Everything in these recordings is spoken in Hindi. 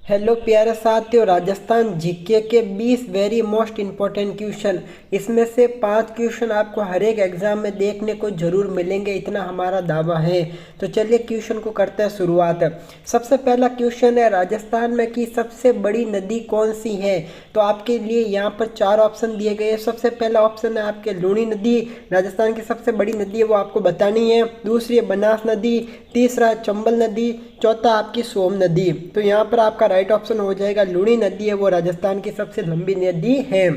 हेलो प्यारे साथियों, राजस्थान जीके के 20 वेरी मोस्ट इम्पोर्टेंट क्वेश्चन। इसमें से 5 क्वेश्चन आपको हर एक एग्जाम में देखने को जरूर मिलेंगे, इतना हमारा दावा है। तो चलिए क्वेश्चन को करते हैं शुरुआत। सबसे पहला क्वेश्चन है, राजस्थान में की सबसे बड़ी नदी कौन सी है? तो आपके लिए यहाँ पर 4 ऑप्शन दिए गए हैं। सबसे पहला ऑप्शन है आपके लूणी नदी, राजस्थान की सबसे बड़ी नदी है, वो आपको बतानी है। दूसरी है बनास नदी, तीसरा चंबल नदी, चौथा आपकी सोम नदी। तो यहाँ पर आपका राइट ऑप्शन हो जाएगा लूणी नदी है, वो राजस्थान की सबसे लंबी नदी है।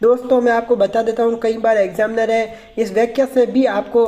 दोस्तों मैं आपको बता देता हूँ, कई बार एग्जामिनर है इस व्याख्या से भी आपको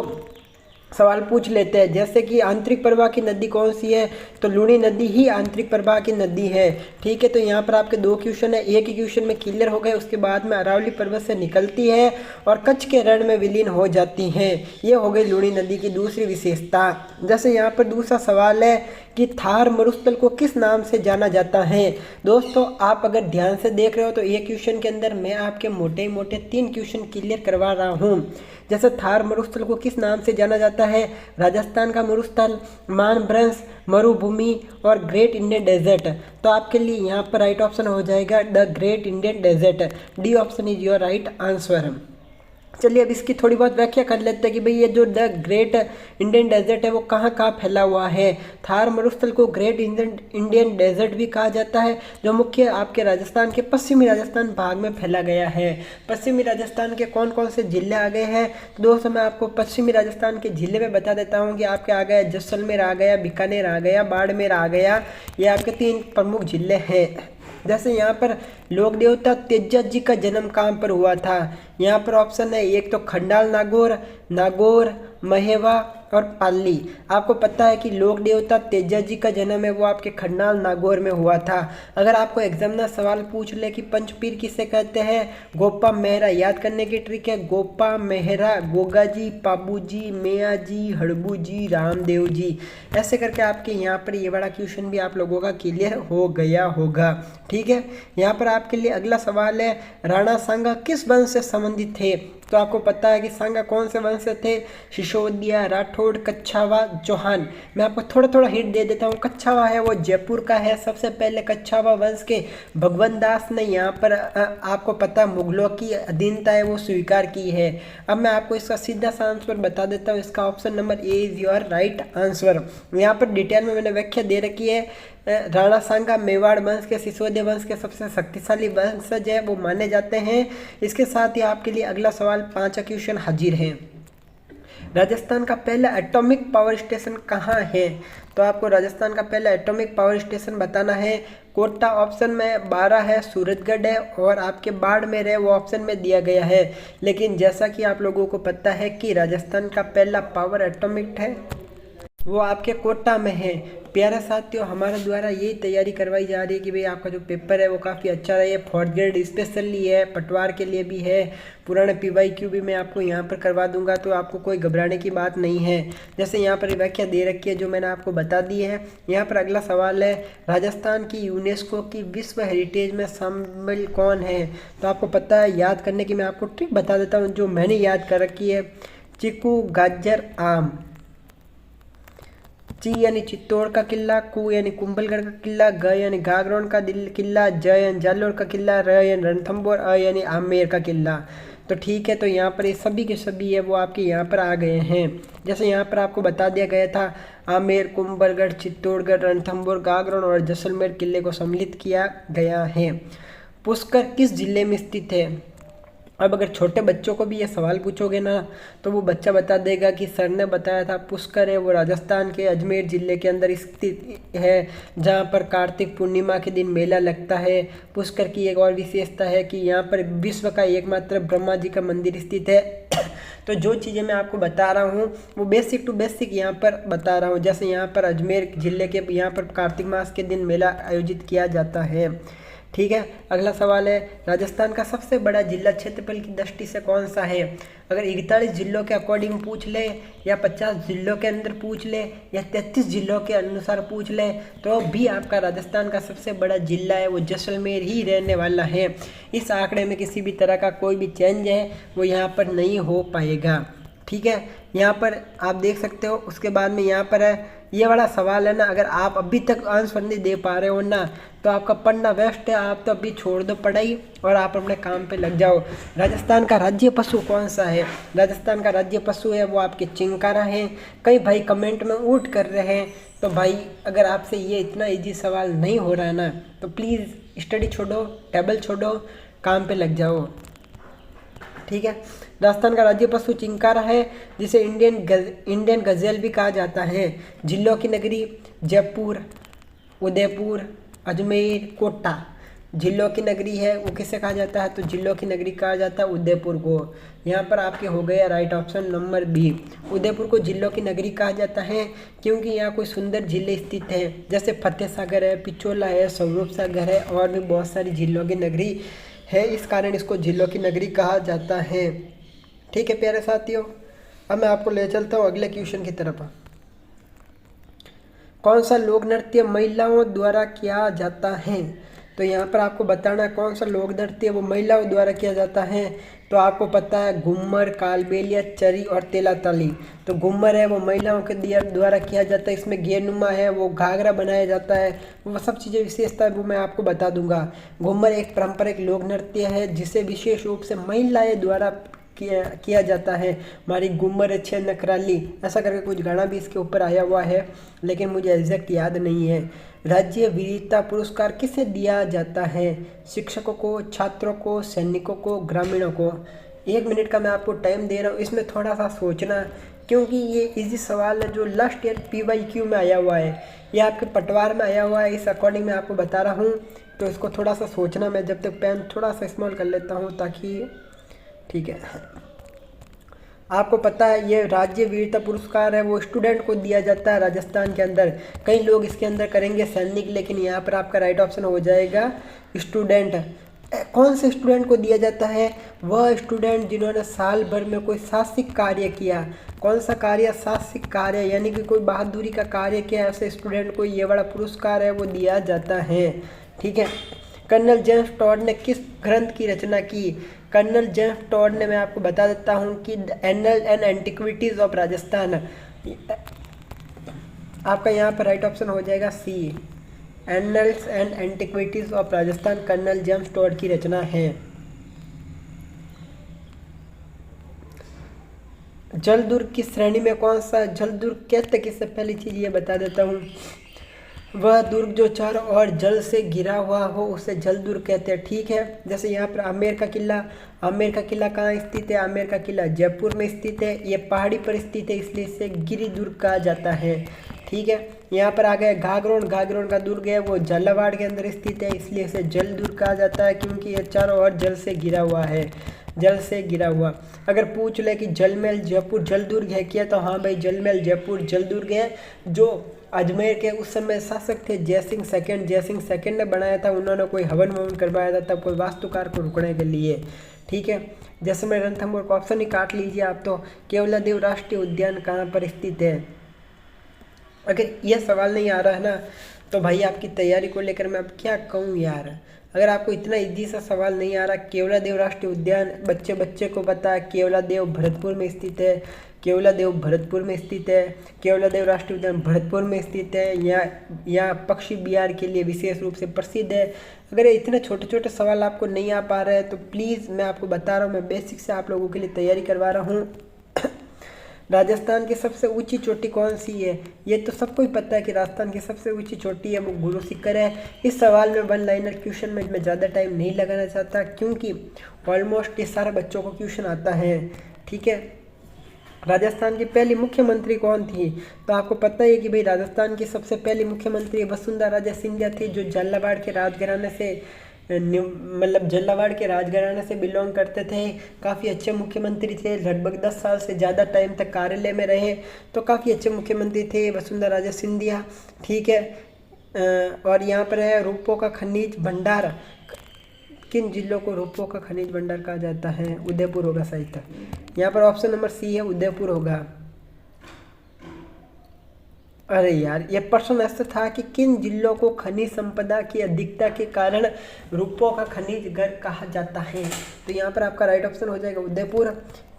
सवाल पूछ लेते हैं, जैसे कि आंतरिक प्रवाह की नदी कौन सी है? तो लूणी नदी ही आंतरिक प्रवाह की नदी है। ठीक है, तो यहाँ पर आपके 2 क्वेश्चन है, एक ही क्वेश्चन में क्लियर हो गए। उसके बाद में अरावली पर्वत से निकलती है और कच्छ के रण में विलीन हो जाती हैं। ये हो गई लूणी नदी की दूसरी विशेषता। जैसे यहाँ पर दूसरा सवाल है कि थार मरुस्थल को किस नाम से जाना जाता है? दोस्तों आप अगर ध्यान से देख रहे हो तो ये क्वेश्चन के अंदर मैं आपके मोटे मोटे 3 क्वेश्चन क्लियर करवा रहा हूँ। जैसे थार मरुस्थल को किस नाम से जाना जाता है? राजस्थान का मरुस्थल, मानभ्रंश, मरुभूमि और ग्रेट इंडियन डेजर्ट। तो आपके लिए यहाँ पर राइट ऑप्शन हो जाएगा the great Indian desert. D option is your right answer. चलिए अब इसकी थोड़ी बहुत व्याख्या कर लेते हैं कि भाई ये जो द ग्रेट इंडियन डेजर्ट है वो कहाँ कहाँ फैला हुआ है। थार मरुस्थल को ग्रेट इंडियन डेजर्ट भी कहा जाता है, जो मुख्य आपके राजस्थान के पश्चिमी राजस्थान भाग में फैला गया है। पश्चिमी राजस्थान के कौन कौन से जिले आ गए हैं? तो दोस्तों मैं आपको पश्चिमी राजस्थान के जिले में बता देता हूँ कि आपके आ गया जैसलमेर आ गया, बीकानेर आ गया, बाड़मेर आ गया। ये आपके 3 प्रमुख जिले हैं। जैसे यहाँ पर लोक देवता तेजा जी का जन्म कहाँ पर हुआ था? यहाँ पर ऑप्शन है, एक तो खंडाल नागौर, नागौर, महेवा और पाली। आपको पता है कि लोक देवता तेजा जी का जन्म है वो आपके खंडाल नागौर में हुआ था। अगर आपको एग्जामिनर सवाल पूछ ले कि पंचपीर किसे कहते हैं? गोपा मेहरा। याद करने की ट्रिक है, गोपा मेहरा, गोगा जी, पाबू जी, मैया जी, हड़बू जी, रामदेव जी। ऐसे करके आपके यहाँ पर ये बड़ा क्वेश्चन भी आप लोगों का क्लियर हो गया होगा। ठीक है, यहाँ पर आपके लिए अगला सवाल है, राणा सांगा किस वंश से संबंधित थे? तो आपको पता है कि सांगा कौन से वंश से थे? सिसोदिया, राठौड़, कच्छावा, चौहान। मैं आपको थोड़ा थोड़ा हिंट दे देता हूँ। कच्छावा है वो जयपुर का है। सबसे पहले कच्छावा वंश के भगवंत दास ने यहाँ पर आपको पता मुगलों की अधीनता है वो स्वीकार की है। अब मैं आपको इसका सीधा सा आंसर बता देता हूँ। इसका option number A is your right answer. यहाँ पर डिटेल में मैंने व्याख्या दे रखी है। राणा सांगा मेवाड़ वंश के, सिसोदिया वंश के सबसे शक्तिशाली वंशज है वो माने जाते हैं। इसके साथ ही आपके लिए अगला सवाल 5 क्वेश्चन हाजिर है। राजस्थान का पहला एटॉमिक पावर स्टेशन कहाँ है? तो आपको राजस्थान का पहला एटॉमिक पावर स्टेशन बताना है। कोटा ऑप्शन में 12 है, सूरतगढ़ है और आपके बाड़मेर है वो ऑप्शन में दिया गया है। लेकिन जैसा कि आप लोगों को पता है कि राजस्थान का पहला पावर एटॉमिक है वो आपके कोटा में है। प्यारे साथियों, हमारे द्वारा यही तैयारी करवाई जा रही है कि भाई आपका जो पेपर है वो काफ़ी अच्छा रहे। 4th ग्रेड स्पेशली है, पटवार के लिए भी है, पुराने PYQ भी मैं आपको यहाँ पर करवा दूंगा, तो आपको कोई घबराने की बात नहीं है। जैसे यहाँ पर व्याख्या दे रखी है जो मैंने आपको बता दी है। यहाँ पर अगला सवाल है, राजस्थान की यूनेस्को की विश्व हेरिटेज में शामिल कौन है? तो आपको पता है, याद करने की मैं आपको ट्रिक बता देता हूँ जो मैंने याद कर रखी है। चीकू, गाजर, आम। ची यानी चित्तौड़ का किला, कु यानी कुंभलगढ़ का किला, ग यानी गागरोन का किला, ज यानी जालोर का किला, र यानी रणथंभौर, अ यानी आमेर का किला। तो ठीक है, तो यहाँ पर ये सभी के सभी है वो आपके यहाँ पर आ गए हैं। जैसे यहाँ पर आपको बता दिया गया था, आमेर, कुंभलगढ़, चित्तौड़गढ़, रणथंभौर, गागरोन और जैसलमेर किले को सम्मिलित किया गया है। पुष्कर किस जिले में स्थित है? अब अगर छोटे बच्चों को भी ये सवाल पूछोगे ना तो वो बच्चा बता देगा कि सर ने बताया था पुष्कर है वो राजस्थान के अजमेर ज़िले के अंदर स्थित है, जहाँ पर कार्तिक पूर्णिमा के दिन मेला लगता है। पुष्कर की एक और विशेषता है कि यहाँ पर विश्व का एकमात्र ब्रह्मा जी का मंदिर स्थित है। तो जो चीज़ें मैं आपको बता रहा हूँ वो बेसिक टू बेसिक यहाँ पर बता रहा हूँ। जैसे यहाँ पर अजमेर ज़िले के यहाँ पर कार्तिक मास के दिन मेला आयोजित किया जाता है। ठीक है, अगला सवाल है, राजस्थान का सबसे बड़ा जिला क्षेत्रफल की दृष्टि से कौन सा है? अगर 41 जिलों के अकॉर्डिंग पूछ ले, या 50 जिलों के अंदर पूछ ले, या 33 जिलों के अनुसार पूछ ले, तो भी आपका राजस्थान का सबसे बड़ा जिला है वो जैसलमेर ही रहने वाला है। इस आंकड़े में किसी भी तरह का कोई भी चेंज है वो यहाँ पर नहीं हो पाएगा। ठीक है, यहाँ पर आप देख सकते हो। उसके बाद में यहाँ पर है ये वाला सवाल है ना, अगर आप अभी तक आंसर नहीं दे पा रहे हो ना तो आपका पढ़ना वेस्ट है। आप तो अभी छोड़ दो पढ़ाई और आप अपने काम पे लग जाओ। राजस्थान का राज्य पशु कौन सा है? राजस्थान का राज्य पशु है वो आपके चिंकारा है। कई भाई कमेंट में ऊँट कर रहे हैं, तो भाई अगर आपसे ये इतना इजी सवाल नहीं हो रहा है ना तो प्लीज़ स्टडी छोड़ो, टेबल छोड़ो, काम पे लग जाओ। ठीक है, राजस्थान का राज्य पशु चिंकारा है, जिसे इंडियन गजेल भी कहा जाता है। जिलों की नगरी जयपुर, उदयपुर, अजमेर, कोटा। जिलों की नगरी है वो किसे कहा जाता है? तो जिलों की नगरी कहा जाता है उदयपुर को। यहाँ पर आपके हो गया right option number B. Udaipur को जिलों की नगरी कहा जाता है क्योंकि यहाँ कोई सुंदर झीलें स्थित हैं, जैसे फतेह सागर है, पिचोला है, स्वरूप सागर है और भी बहुत सारी झीलों की नगरी है। इस कारण इसको झीलों की नगरी कहा जाता है। ठीक है प्यारे साथियों, अब मैं आपको ले चलता हूँ अगले क्वेश्चन की तरफ। कौन सा लोक नृत्य महिलाओं द्वारा किया जाता है? तो यहाँ पर आपको बताना है कौन सा लोक नृत्य वो महिलाओं द्वारा किया जाता है। तो आपको पता है घूमर, कालबेलिया, चरी और तेलाताली। तो घूमर है वो महिलाओं के द्वारा किया जाता है, इसमें गेनुमा है, वो घाघरा बनाया जाता है, वो सब चीज़ें विशेषता वो मैं आपको बता दूंगा। घूमर एक पारंपरिक लोक नृत्य है जिसे विशेष रूप से महिलाएं द्वारा किया जाता है। हमारी घूमर छे नकराली ऐसा करके कुछ गाना भी इसके ऊपर आया हुआ है, लेकिन मुझे एग्जैक्ट याद नहीं है। राज्य वीरता पुरस्कार किसे दिया जाता है? शिक्षकों को, छात्रों को, सैनिकों को, ग्रामीणों को। 1 मिनट का मैं आपको टाइम दे रहा हूँ, इसमें थोड़ा सा सोचना, क्योंकि ये इजी सवाल है जो लास्ट ईयर PYQ में आया हुआ है, ये आपके पटवार में आया हुआ है। इस अकॉर्डिंग मैं आपको बता रहा हूँ, तो इसको थोड़ा सा सोचना। मैं जब तक पेन थोड़ा सा स्मॉल कर लेता हूँ ताकि, ठीक है। आपको पता है ये राज्य वीरता पुरस्कार है वो स्टूडेंट को दिया जाता है राजस्थान के अंदर। कई लोग इसके अंदर करेंगे सैनिक, लेकिन यहाँ पर आपका राइट ऑप्शन हो जाएगा स्टूडेंट। कौन से स्टूडेंट को दिया जाता है? वह स्टूडेंट जिन्होंने साल भर में कोई साहसिक कार्य किया। कौन सा कार्य? साहसिक कार्य, यानी कि कोई बहादुरी का कार्य किया, ऐसे स्टूडेंट को ये बड़ा पुरस्कार है वो दिया जाता है। ठीक है, कर्नल जेम्स टॉड ने किस ग्रंथ की रचना की? कर्नल जेम्स टॉड ने, मैं आपको बता देता हूँ कि annal and antiquities of Rajasthan. आपका यहाँ पर राइट ऑप्शन हो जाएगा C, annals and antiquities of Rajasthan colonel James Tod की रचना है। जलदुर्ग की श्रेणी में कौन सा जलदुर्ग कहते? किससे पहली चीज़ ये बता देता हूँ, वह दुर्ग जो चारों ओर जल से घिरा हुआ हो उसे जलदुर्ग कहते हैं। ठीक है, जैसे यहाँ पर आमेर का किला। आमेर का किला कहाँ स्थित है? आमेर का किला जयपुर में स्थित है। ये पहाड़ी पर स्थित है, इसलिए इसे गिरिदुर्ग कहा जाता है। ठीक है, यहाँ पर आ गया घाघरोन। घाघरोन का दुर्ग है वो झालावाड़ के अंदर स्थित है, इसलिए इसे जलदुर्ग कहा जाता है क्योंकि ये चारों ओर जल से घिरा हुआ है, जल से घिरा हुआ। अगर पूछ ले कि जलमहल जयपुर जलदुर्ग है क्या, तो हाँ भाई जलमहल जयपुर जलदुर्ग है। जो अजमेर के उस समय शासक थे जयसिंह सेकंड ने बनाया था। उन्होंने कोई हवन ववन करवाया था तब कोई वास्तुकार को रुकने के लिए। ठीक है, जैसलमेर रणथंभौर का ऑप्शन ही काट लीजिए आप। तो केवलादेव राष्ट्रीय उद्यान कहाँ पर स्थित है? अगर यह सवाल नहीं आ रहा है ना तो भाई आपकी तैयारी को लेकर मैं अब क्या कहूँ यार। अगर आपको इतना इजी सा सवाल नहीं आ रहा, केवलादेव राष्ट्रीय उद्यान बच्चे को पता है, केवलादेव भरतपुर में स्थित है। केवलादेव भरतपुर में स्थित है। केवलादेव राष्ट्रीय उद्यान भरतपुर में स्थित है। यहाँ पक्षी बिहार के लिए विशेष रूप से प्रसिद्ध है। अगर इतने छोटे छोटे सवाल आपको नहीं आ पा रहे हैं तो प्लीज़ मैं आपको बता रहा हूँ, मैं बेसिक से आप लोगों के लिए तैयारी करवा रहा हूँ। राजस्थान की सबसे ऊंची चोटी कौन सी है? ये तो सबको ही पता है कि राजस्थान की सबसे ऊंची चोटी है वो गुरु शिखर है। इस सवाल में 1 लाइनर क्वेश्चन में मैं ज़्यादा टाइम नहीं लगाना चाहता क्योंकि ऑलमोस्ट ये सारे बच्चों को क्वेश्चन आता है। ठीक है, राजस्थान की पहली मुख्यमंत्री कौन थी? तो आपको पता है कि भाई राजस्थान की सबसे पहली मुख्यमंत्री वसुंधरा राजे सिंधिया थी, जो झालावाड़ के राजघराने से झालावाड़ के राजघराने से बिलोंग करते थे। काफ़ी अच्छे मुख्यमंत्री थे, लगभग 10 साल से ज़्यादा टाइम तक कार्यालय में रहे, तो काफ़ी अच्छे मुख्यमंत्री थे वसुंधरा राजे सिंधिया। ठीक है, और यहाँ पर है रूपों का खनिज भंडार। किन जिलों को रूपों का खनिज भंडार कहा जाता है? उदयपुर होगा सही तक। यहाँ पर ऑप्शन नंबर सी है, उदयपुर होगा। अरे यार, ये प्रश्न ऐसा था कि किन जिलों को खनिज संपदा की अधिकता के कारण रूपों का खनिज घर कहा जाता है। तो यहाँ पर आपका राइट ऑप्शन हो जाएगा उदयपुर।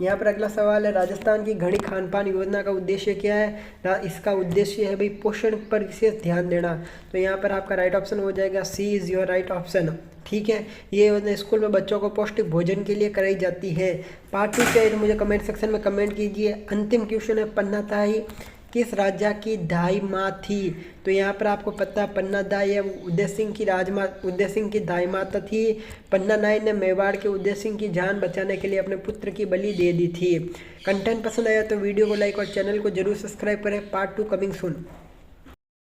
यहाँ पर अगला सवाल है, राजस्थान की घड़ी खान पान योजना का उद्देश्य क्या है। इसका उद्देश्य है भाई पोषण पर विशेष ध्यान देना। तो यहाँ पर आपका राइट ऑप्शन हो जाएगा सी इज़ योर राइट ऑप्शन। ठीक है, ये योजना स्कूल में बच्चों को पौष्टिक भोजन के लिए कराई जाती है। पार्ट 2 चाहिए तो मुझे कमेंट सेक्शन में कमेंट कीजिए। अंतिम क्वेश्चन है, पन्नाताई किस राजा की दाई माँ थी। तो यहाँ पर आपको पता है पन्ना दाई है उदय सिंह की दाई माता थी। पन्ना नाई ने मेवाड़ के उदय सिंह की जान बचाने के लिए अपने पुत्र की बलि दे दी थी। कंटेंट पसंद आया तो वीडियो को लाइक और चैनल को जरूर सब्सक्राइब करें। Part 2 coming soon.